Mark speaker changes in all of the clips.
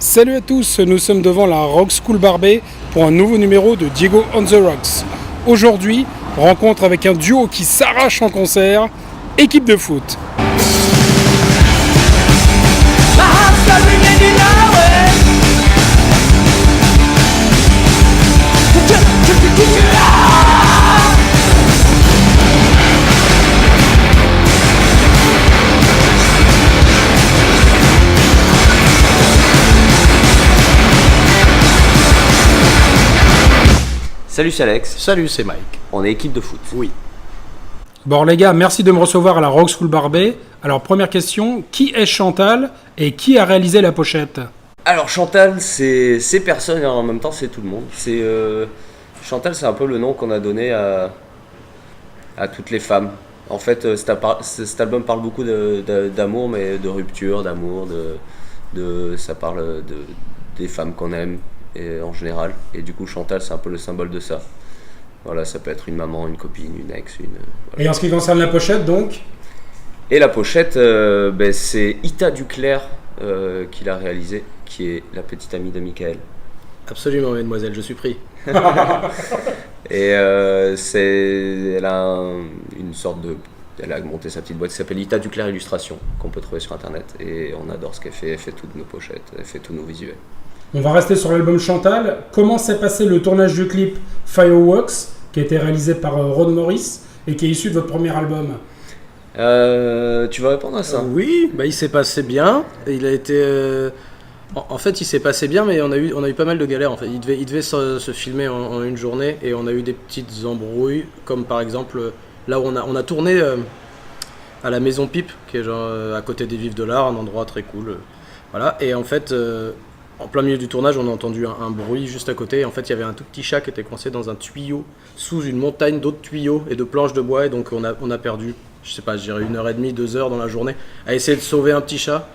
Speaker 1: Salut à tous, nous sommes devant la Rock School Barbet pour un nouveau numéro de Diego on the Rocks. Aujourd'hui, rencontre avec un duo qui s'arrache en concert, équipe de foot.
Speaker 2: Salut, c'est Alex.
Speaker 3: Salut, c'est Mike.
Speaker 2: On est équipe de foot.
Speaker 3: Oui.
Speaker 1: Bon les gars, merci de me recevoir à la Rock School Barbet. Alors première question, qui est Chantal et qui a réalisé la pochette?
Speaker 2: Alors Chantal, c'est personne et en même temps c'est tout le monde. Chantal, c'est un peu le nom qu'on a donné à toutes les femmes. En fait, cet album parle beaucoup d'amour, mais de rupture, d'amour, ça parle des femmes qu'on aime et en général. Et du coup, Chantal, c'est un peu le symbole de ça. Voilà, ça peut être une maman, une copine, une ex, voilà.
Speaker 1: Et en ce qui concerne la pochette donc?
Speaker 2: Et la pochette, c'est Ita Duclerc qui l'a réalisée, qui est la petite amie de Michael.
Speaker 3: Absolument, mademoiselle, je suis pris.
Speaker 2: Et elle a elle a monté sa petite boîte qui s'appelle Ita Duclerc Illustration, qu'on peut trouver sur internet. Et on adore ce qu'elle fait. Elle fait toutes nos pochettes, elle fait tous nos visuels.
Speaker 1: On va rester sur l'album Chantal. Comment s'est passé le tournage du clip Fireworks, qui a été réalisé par Rod Morris et qui est issu de votre premier album?
Speaker 2: Tu veux répondre à ça?
Speaker 3: Oui, il s'est passé bien. Il a été. En fait, il s'est passé bien, mais on a eu pas mal de galères. En fait, il devait se filmer en une journée et on a eu des petites embrouilles, comme par exemple là où on a tourné à la Maison Pipe, qui est genre à côté des Vives de l'Art, un endroit très cool. Voilà. Et en fait. En plein milieu du tournage, on a entendu un bruit juste à côté. Et en fait, il y avait un tout petit chat qui était coincé dans un tuyau, sous une montagne d'autres tuyaux et de planches de bois. Et donc, on a perdu, je sais pas, je dirais 1h30, 2 heures dans la journée à essayer de sauver un petit chat.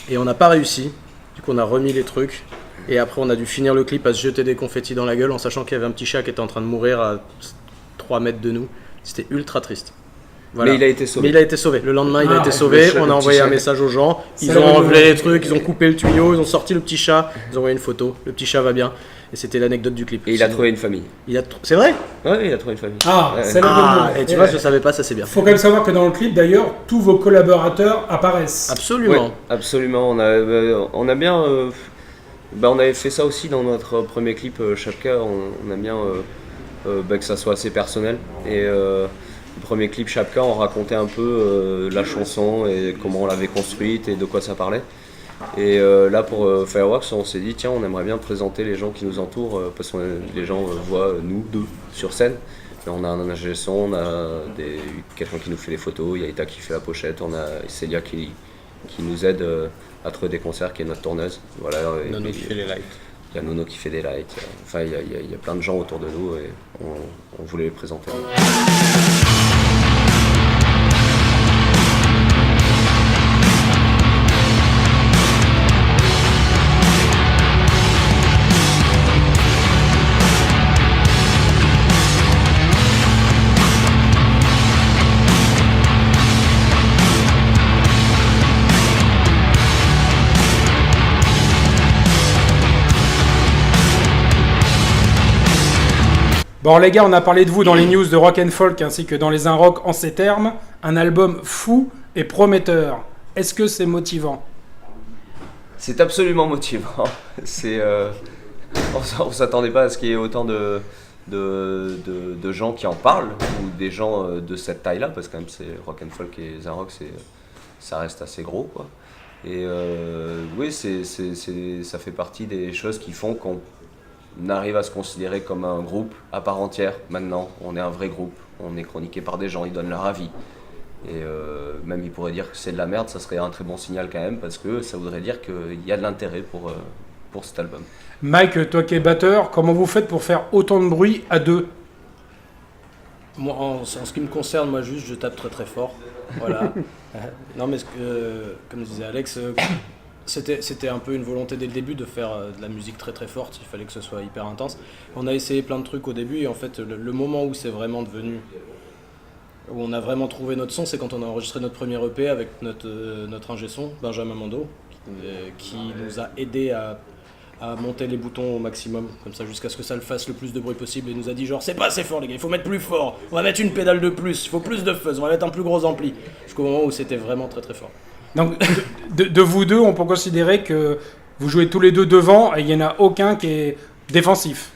Speaker 3: Et on n'a pas réussi. Du coup, on a remis les trucs. Et après, on a dû finir le clip à se jeter des confettis dans la gueule en sachant qu'il y avait un petit chat qui était en train de mourir à 3 mètres de nous. C'était ultra triste. Voilà.
Speaker 2: Mais il a été sauvé.
Speaker 3: Le lendemain, il a été sauvé. On a envoyé un message aux gens. Ils ont enlevé les trucs, ils ont coupé le tuyau, ils ont sorti le petit chat. Ils ont envoyé une photo. Le petit chat va bien. Et c'était l'anecdote du clip.
Speaker 2: Et il a trouvé une famille.
Speaker 3: C'est vrai?
Speaker 2: Oui, il a trouvé une famille.
Speaker 3: Et tu vois, je savais pas, ça c'est bien.
Speaker 1: Faut quand même savoir que dans le clip, d'ailleurs, tous vos collaborateurs apparaissent.
Speaker 3: Absolument.
Speaker 2: Ouais, absolument. On a bien. On avait fait ça aussi dans notre premier clip Chapka. On a bien que ça soit assez personnel. Et le premier clip Chapka, on racontait un peu la chanson et comment on l'avait construite et de quoi ça parlait. Et là pour Fireworks, on s'est dit tiens, on aimerait bien présenter les gens qui nous entourent parce que les gens voient nous deux sur scène. Et on a un ingé son, on a quelqu'un qui nous fait les photos, il y a Ita qui fait la pochette, on a Célia qui nous aide à trouver des concerts, qui est notre tourneuse. Voilà,
Speaker 3: Nono qui fait les lights.
Speaker 2: Il y a Nono qui fait des lights. Enfin, il y a plein de gens autour de nous et on voulait les présenter.
Speaker 1: Bon les gars, on a parlé de vous dans les news de Rock and Folk ainsi que dans les Un Rock en ces termes. Un album fou et prometteur. Est-ce que c'est motivant?
Speaker 2: C'est absolument motivant. On s'attendait pas à ce qu'il y ait autant de gens qui en parlent, ou des gens de cette taille-là, parce que quand même c'est Rock and Folk et les Un Rock, ça reste assez gros, quoi. Et oui, ça fait partie des choses qui font qu'on arrive à se considérer comme un groupe à part entière. Maintenant, on est un vrai groupe, on est chroniqué par des gens, ils donnent leur avis. Et même ils pourraient dire que c'est de la merde, ça serait un très bon signal quand même, parce que ça voudrait dire qu'il y a de l'intérêt pour cet album.
Speaker 1: Mike, toi qui es batteur, comment vous faites pour faire autant de bruit à deux?
Speaker 3: Moi, en ce qui me concerne, moi juste je tape très très fort. Voilà. Non mais comme disait Alex, c'était un peu une volonté dès le début de faire de la musique très très forte, il fallait que ce soit hyper intense. On a essayé plein de trucs au début et en fait le moment où c'est vraiment devenu où on a vraiment trouvé notre son, c'est quand on a enregistré notre premier EP avec notre ingé son, Benjamin Mando, qui nous a aidé à monter les boutons au maximum, comme ça jusqu'à ce que ça le fasse le plus de bruit possible, et nous a dit genre c'est pas assez fort les gars, il faut mettre plus fort, on va mettre une pédale de plus, il faut plus de fuzz, on va mettre un plus gros ampli, jusqu'au moment où c'était vraiment très très fort.
Speaker 1: Donc, de vous deux, on peut considérer que vous jouez tous les deux devant et il n'y en a aucun qui est défensif.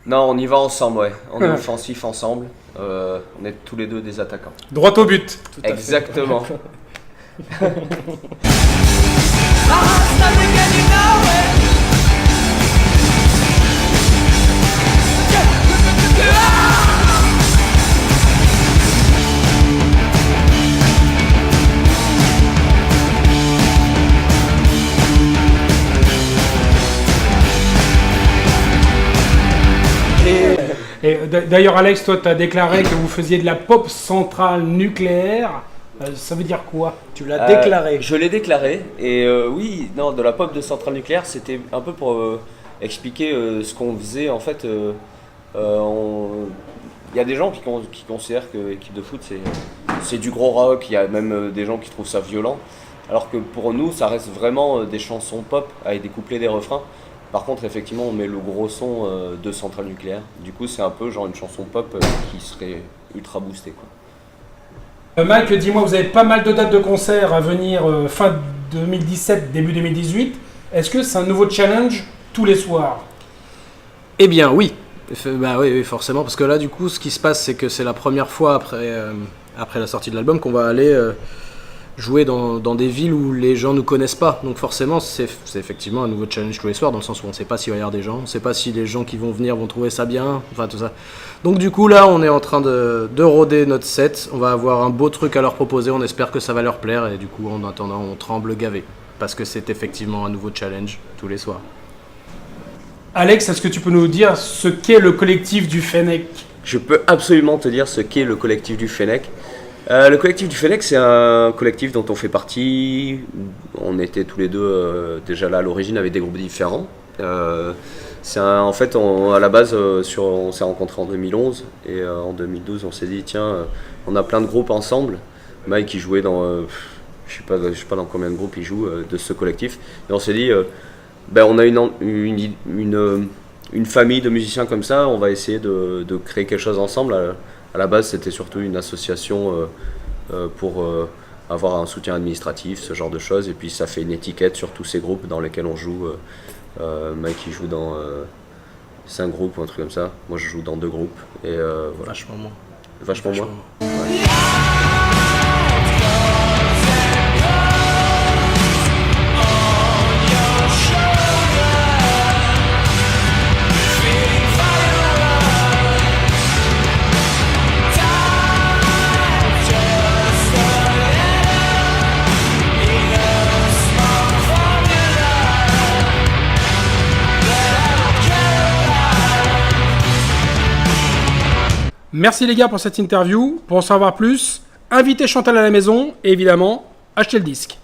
Speaker 2: Non, on y va ensemble, ouais. On est offensif ensemble. On est tous les deux des attaquants.
Speaker 1: Droit au but.
Speaker 3: Tout à fait.
Speaker 2: Exactement.
Speaker 1: Et d'ailleurs, Alex, toi, tu as déclaré que vous faisiez de la pop centrale nucléaire. Ça veut dire quoi?
Speaker 3: Tu l'as déclaré.
Speaker 2: Je l'ai déclaré. Et oui, non, de la pop de centrale nucléaire, c'était un peu pour expliquer ce qu'on faisait. En fait, il y a des gens qui considèrent que l'équipe de foot, c'est du gros rock. Il y a même des gens qui trouvent ça violent. Alors que pour nous, ça reste vraiment des chansons pop avec des couplets, des refrains. Par contre, effectivement, on met le gros son de centrale nucléaire. Du coup, c'est un peu genre une chanson pop qui serait ultra boostée, quoi.
Speaker 1: Mike, dis-moi, vous avez pas mal de dates de concerts à venir fin 2017, début 2018. Est-ce que c'est un nouveau challenge tous les soirs?
Speaker 3: Eh bien oui. Bah oui, forcément, parce que là du coup ce qui se passe c'est que c'est la première fois après la sortie de l'album qu'on va aller jouer dans des villes où les gens nous connaissent pas. Donc forcément c'est effectivement un nouveau challenge tous les soirs, dans le sens où on sait pas s'il va y avoir des gens, on sait pas si les gens qui vont venir vont trouver ça bien, enfin tout ça. Donc du coup là on est en train de roder notre set, on va avoir un beau truc à leur proposer, on espère que ça va leur plaire, et du coup en attendant on tremble gavé, parce que c'est effectivement un nouveau challenge tous les soirs.
Speaker 1: Alex, est-ce que tu peux nous dire ce qu'est le collectif du Fennec?
Speaker 2: Je peux absolument te dire ce qu'est le collectif du Fennec. Le collectif du Fennec, c'est un collectif dont on fait partie. On était tous les deux déjà là à l'origine avec des groupes différents. En fait, à la base, on s'est rencontrés en 2011 et en 2012, on s'est dit tiens, on a plein de groupes ensemble. Mike, il jouait dans, je sais pas dans combien de groupes il joue de ce collectif. Et on s'est dit, on a une famille de musiciens comme ça, on va essayer de créer quelque chose ensemble. À la base, c'était surtout une association pour avoir un soutien administratif, ce genre de choses. Et puis ça fait une étiquette sur tous ces groupes dans lesquels on joue. Mike il joue dans 5 groupes ou un truc comme ça. Moi je joue dans 2 groupes. Et voilà.
Speaker 3: Vachement moins.
Speaker 2: Vachement moins. Ouais.
Speaker 1: Merci les gars pour cette interview. Pour en savoir plus, invitez Chantal à la maison et évidemment, achetez le disque.